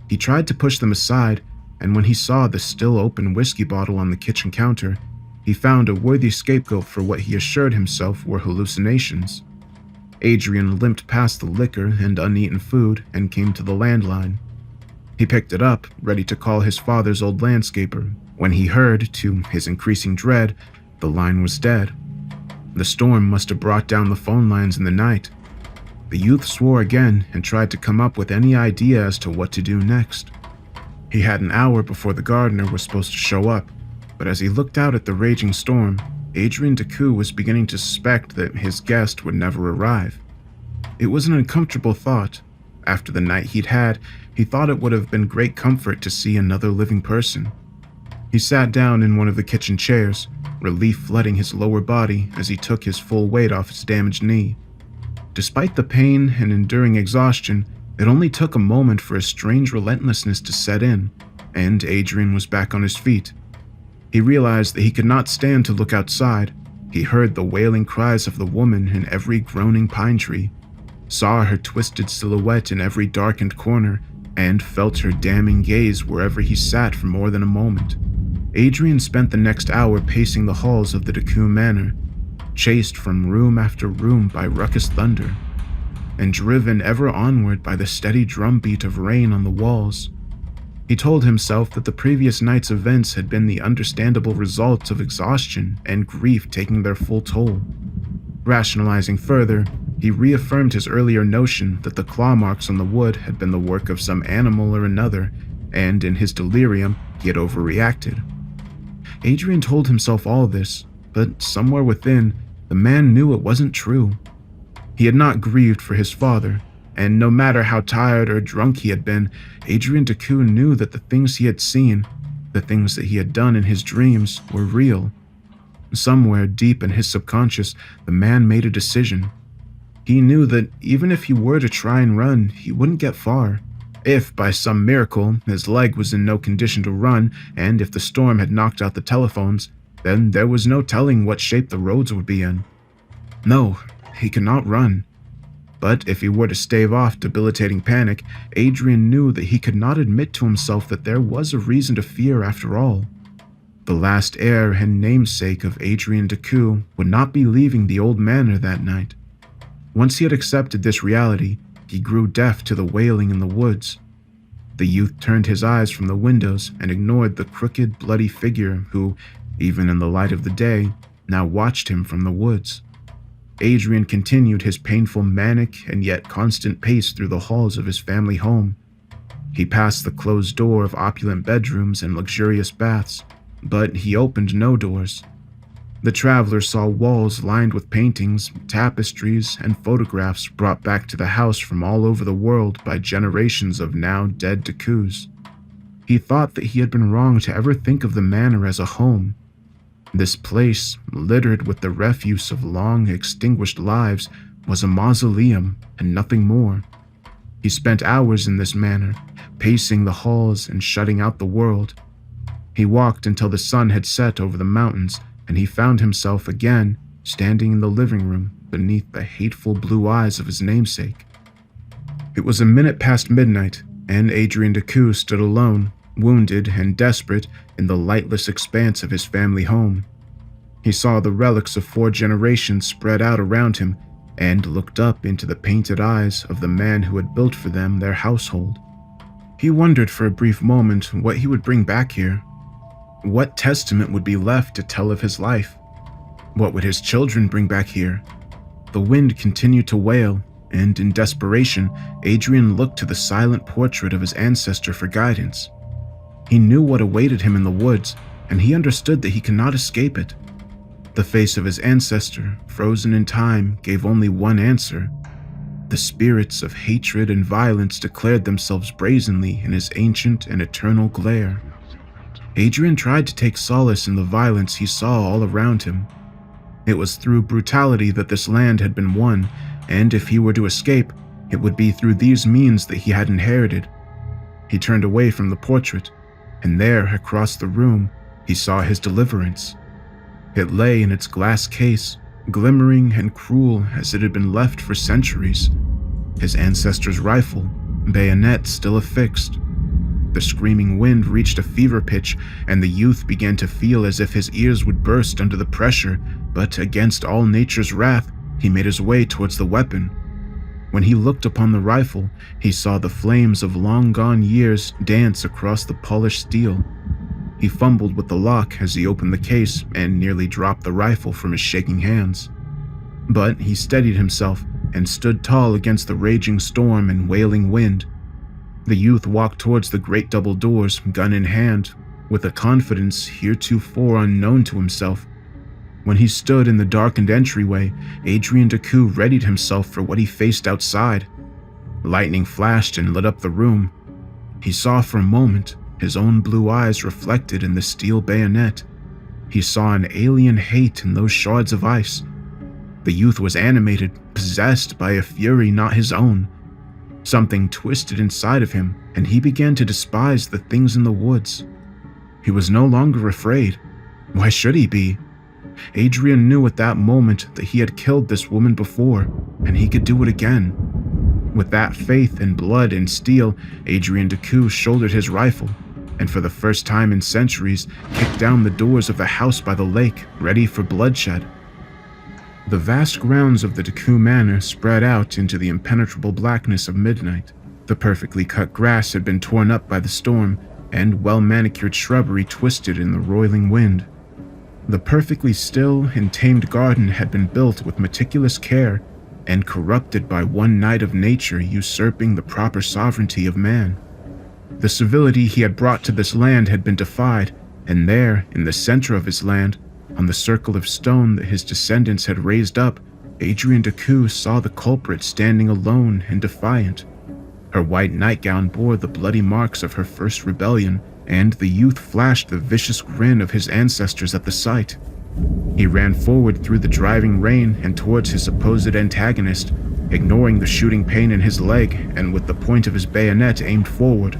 Speaker 1: He tried to push them aside, and when he saw the still open whiskey bottle on the kitchen counter, he found a worthy scapegoat for what he assured himself were hallucinations. Adrian limped past the liquor and uneaten food and came to the landline. He picked it up, ready to call his father's old landscaper, when he heard, to his increasing dread, the line was dead. The storm must have brought down the phone lines in the night. The youth swore again and tried to come up with any idea as to what to do next. He had an hour before the gardener was supposed to show up, but as he looked out at the raging storm, Adrian Decoux was beginning to suspect that his guest would never arrive. It was an uncomfortable thought. After the night he'd had, he thought it would have been great comfort to see another living person. He sat down in one of the kitchen chairs, relief flooding his lower body as he took his full weight off his damaged knee. Despite the pain and enduring exhaustion, it only took a moment for a strange relentlessness to set in, and Adrian was back on his feet. He realized that he could not stand to look outside. He heard the wailing cries of the woman in every groaning pine tree, saw her twisted silhouette in every darkened corner, and felt her damning gaze wherever he sat for more than a moment. Adrian spent the next hour pacing the halls of the Deku Manor, chased from room after room by ruckus thunder, and driven ever onward by the steady drumbeat of rain on the walls. He told himself that the previous night's events had been the understandable results of exhaustion and grief taking their full toll. Rationalizing further, he reaffirmed his earlier notion that the claw marks on the wood had been the work of some animal or another, and in his delirium, he had overreacted. Adrian told himself all this, but somewhere within, the man knew it wasn't true. He had not grieved for his father, and no matter how tired or drunk he had been, Adrian Deku knew that the things he had seen, the things that he had done in his dreams, were real. Somewhere deep in his subconscious, the man made a decision. He knew that even if he were to try and run, he wouldn't get far. If, by some miracle, his leg was in no condition to run, and if the storm had knocked out the telephones, then there was no telling what shape the roads would be in. No, he could not run. But if he were to stave off debilitating panic, Adrian knew that he could not admit to himself that there was a reason to fear after all. The last heir and namesake of Adrian Deku would not be leaving the old manor that night. Once he had accepted this reality, he grew deaf to the wailing in the woods. The youth turned his eyes from the windows and ignored the crooked, bloody figure who, even in the light of the day, now watched him from the woods. Adrian continued his painful, manic, and yet constant pace through the halls of his family home. He passed the closed door of opulent bedrooms and luxurious baths, but he opened no doors. The traveler saw walls lined with paintings, tapestries, and photographs brought back to the house from all over the world by generations of now dead Dekus. He thought that he had been wrong to ever think of the manor as a home. This place, littered with the refuse of long extinguished lives, was a mausoleum and nothing more. He spent hours in this manor, pacing the halls and shutting out the world. He walked until the sun had set over the mountains, and he found himself again standing in the living room beneath the hateful blue eyes of his namesake. It was a minute past midnight, and Adrian Deku stood alone, wounded and desperate, in the lightless expanse of his family home. He saw the relics of 4 generations spread out around him, and looked up into the painted eyes of the man who had built for them their household. He wondered for a brief moment what he would bring back here. What testament would be left to tell of his life? What would his children bring back here? The wind continued to wail, and in desperation, Adrian looked to the silent portrait of his ancestor for guidance. He knew what awaited him in the woods, and he understood that he could not escape it. The face of his ancestor, frozen in time, gave only one answer. The spirits of hatred and violence declared themselves brazenly in his ancient and eternal glare. Adrian tried to take solace in the violence he saw all around him. It was through brutality that this land had been won, and if he were to escape, it would be through these means that he had inherited. He turned away from the portrait, and there, across the room, he saw his deliverance. It lay in its glass case, glimmering and cruel as it had been left for centuries. His ancestor's rifle, bayonet still affixed. The screaming wind reached a fever pitch, and the youth began to feel as if his ears would burst under the pressure, but against all nature's wrath, he made his way towards the weapon. When he looked upon the rifle, he saw the flames of long-gone years dance across the polished steel. He fumbled with the lock as he opened the case and nearly dropped the rifle from his shaking hands. But he steadied himself and stood tall against the raging storm and wailing wind. The youth walked towards the great double doors, gun in hand, with a confidence heretofore unknown to himself. When he stood in the darkened entryway, Adrian Deku readied himself for what he faced outside. Lightning flashed and lit up the room. He saw for a moment his own blue eyes reflected in the steel bayonet. He saw an alien hate in those shards of ice. The youth was animated, possessed by a fury not his own. Something twisted inside of him, and he began to despise the things in the woods. He was no longer afraid. Why should he be? Adrian knew at that moment that he had killed this woman before, and he could do it again. With that faith in blood and steel, Adrian Decoux shouldered his rifle, and for the first time in centuries, kicked down the doors of the house by the lake, ready for bloodshed. The vast grounds of the Decoux Manor spread out into the impenetrable blackness of midnight. The perfectly cut grass had been torn up by the storm, and well-manicured shrubbery twisted in the roiling wind. The perfectly still and tamed garden had been built with meticulous care and corrupted by one night of nature usurping the proper sovereignty of man. The civility he had brought to this land had been defied, and there, in the center of his land, on the circle of stone that his descendants had raised up, Adrian Decoux saw the culprit standing alone and defiant. Her white nightgown bore the bloody marks of her first rebellion, and the youth flashed the vicious grin of his ancestors at the sight. He ran forward through the driving rain and towards his supposed antagonist, ignoring the shooting pain in his leg and with the point of his bayonet aimed forward.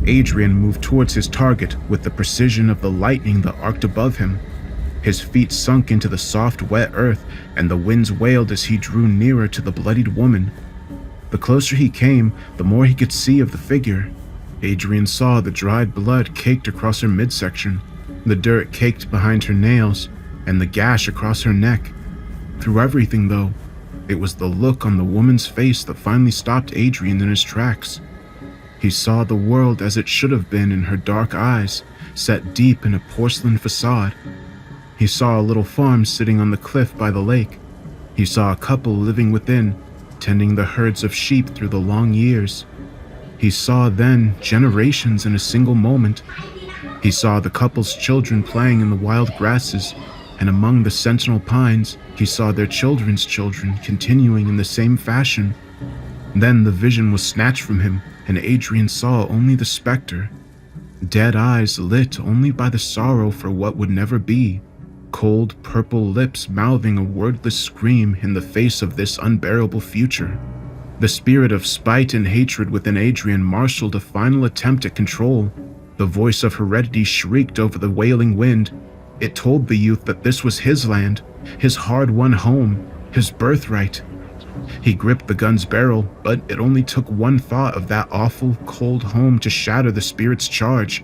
Speaker 1: Adrian moved towards his target with the precision of the lightning that arced above him. His feet sunk into the soft, wet earth, and the winds wailed as he drew nearer to the bloodied woman. The closer he came, the more he could see of the figure. Adrian saw the dried blood caked across her midsection, the dirt caked behind her nails, and the gash across her neck. Through everything, though, it was the look on the woman's face that finally stopped Adrian in his tracks. He saw the world as it should have been in her dark eyes, set deep in a porcelain facade. He saw a little farm sitting on the cliff by the lake. He saw a couple living within, tending the herds of sheep through the long years. He saw then generations in a single moment. He saw the couple's children playing in the wild grasses, and among the sentinel pines, he saw their children's children continuing in the same fashion. Then the vision was snatched from him, and Adrian saw only the specter. Dead eyes lit only by the sorrow for what would never be. Cold, purple lips mouthing a wordless scream in the face of this unbearable future. The spirit of spite and hatred within Adrian marshaled a final attempt at control. The voice of heredity shrieked over the wailing wind. It told the youth that this was his land, his hard-won home, his birthright. He gripped the gun's barrel, but it only took one thought of that awful, cold home to shatter the spirit's charge.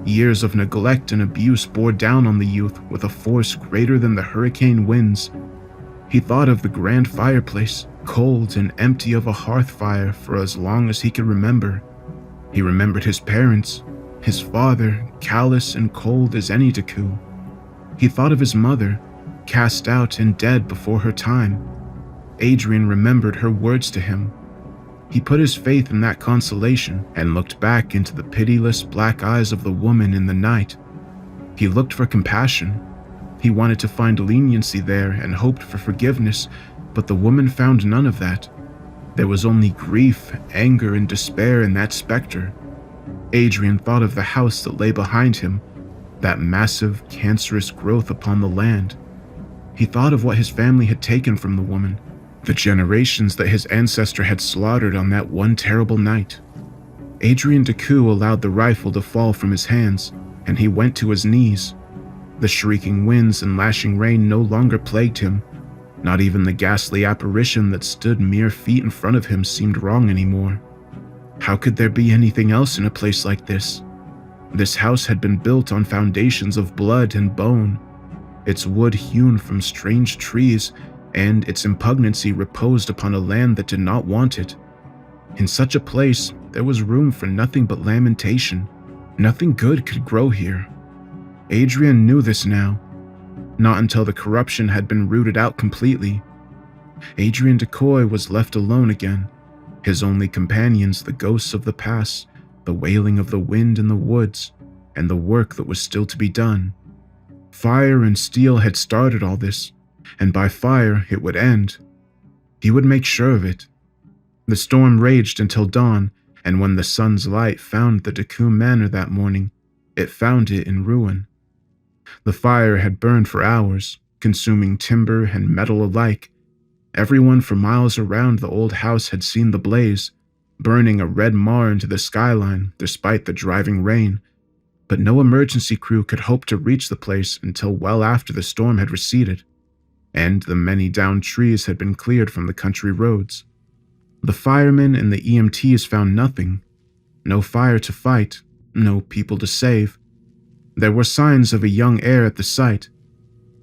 Speaker 1: Years of neglect and abuse bore down on the youth with a force greater than the hurricane winds. He thought of the grand fireplace, cold and empty of a hearth fire for as long as he could remember. He remembered his parents, his father, callous and cold as any Decoux. He thought of his mother, cast out and dead before her time. Adrian remembered her words to him. He put his faith in that consolation and looked back into the pitiless black eyes of the woman in the night. He looked for compassion. He wanted to find leniency there and hoped for forgiveness, but the woman found none of that. There was only grief, anger, and despair in that specter. Adrian thought of the house that lay behind him, that massive, cancerous growth upon the land. He thought of what his family had taken from the woman, the generations that his ancestor had slaughtered on that one terrible night. Adrian Decoux allowed the rifle to fall from his hands, and he went to his knees. The shrieking winds and lashing rain no longer plagued him. Not even the ghastly apparition that stood mere feet in front of him seemed wrong anymore. How could there be anything else in a place like this? This house had been built on foundations of blood and bone, its wood hewn from strange trees, and its impugnancy reposed upon a land that did not want it. In such a place, there was room for nothing but lamentation. Nothing good could grow here. Adrian knew this now. Not until the corruption had been rooted out completely. Adrian Decoux was left alone again, his only companions the ghosts of the past, the wailing of the wind in the woods, and the work that was still to be done. Fire and steel had started all this, and by fire it would end. He would make sure of it. The storm raged until dawn, and when the sun's light found the Deku Manor that morning, it found it in ruin. The fire had burned for hours, consuming timber and metal alike. Everyone for miles around the old house had seen the blaze, burning a red mar into the skyline despite the driving rain, but no emergency crew could hope to reach the place until well after the storm had receded, and the many downed trees had been cleared from the country roads. The firemen and the EMTs found nothing. No fire to fight, no people to save. There were signs of a young heir at the site.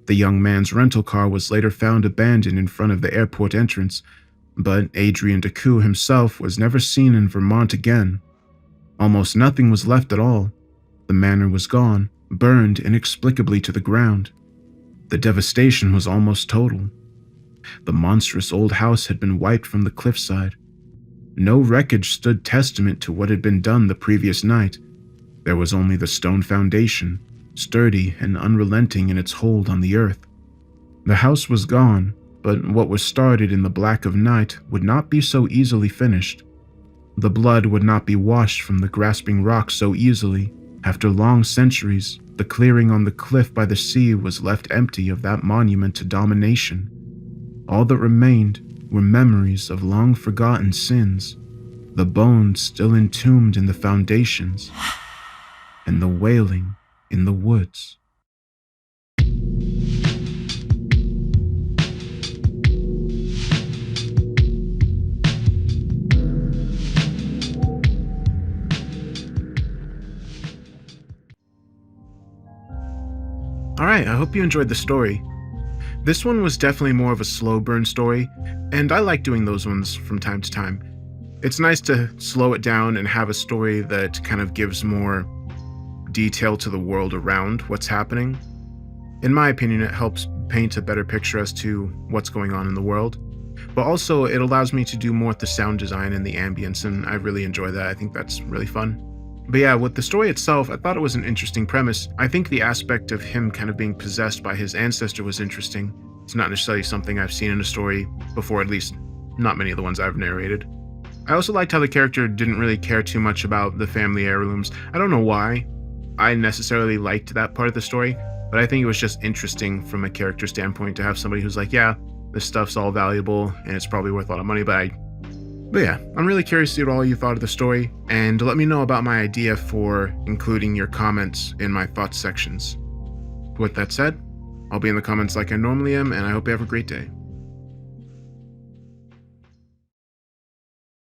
Speaker 1: The young man's rental car was later found abandoned in front of the airport entrance, but Adrian Deku himself was never seen in Vermont again. Almost nothing was left at all. The manor was gone, burned inexplicably to the ground. The devastation was almost total. The monstrous old house had been wiped from the cliffside. No wreckage stood testament to what had been done the previous night. There was only the stone foundation, sturdy and unrelenting in its hold on the earth. The house was gone, but what was started in the black of night would not be so easily finished. The blood would not be washed from the grasping rocks so easily. After long centuries, the clearing on the cliff by the sea was left empty of that monument to domination. All that remained were memories of long-forgotten sins, the bones still entombed in the foundations, and the wailing in the woods. Alright, I hope you enjoyed the story. This one was definitely more of a slow burn story, and I like doing those ones from time to time. It's nice to slow it down and have a story that kind of gives more detail to the world around what's happening. In my opinion, it helps paint a better picture as to what's going on in the world, but also it allows me to do more with the sound design and the ambience, and I really enjoy that. I think that's really fun. But yeah, with the story itself, I thought it was an interesting premise. I think the aspect of him kind of being possessed by his ancestor was interesting. It's not necessarily something I've seen in a story before, at least not many of the ones I've narrated. I also liked how the character didn't really care too much about the family heirlooms. I don't know why I necessarily liked that part of the story, but I think it was just interesting from a character standpoint to have somebody who's like, yeah, this stuff's all valuable and it's probably worth a lot of money, but yeah, I'm really curious to see what all you thought of the story, and let me know about my idea for including your comments in my thoughts sections. With that said, I'll be in the comments like I normally am, and I hope you have a great day.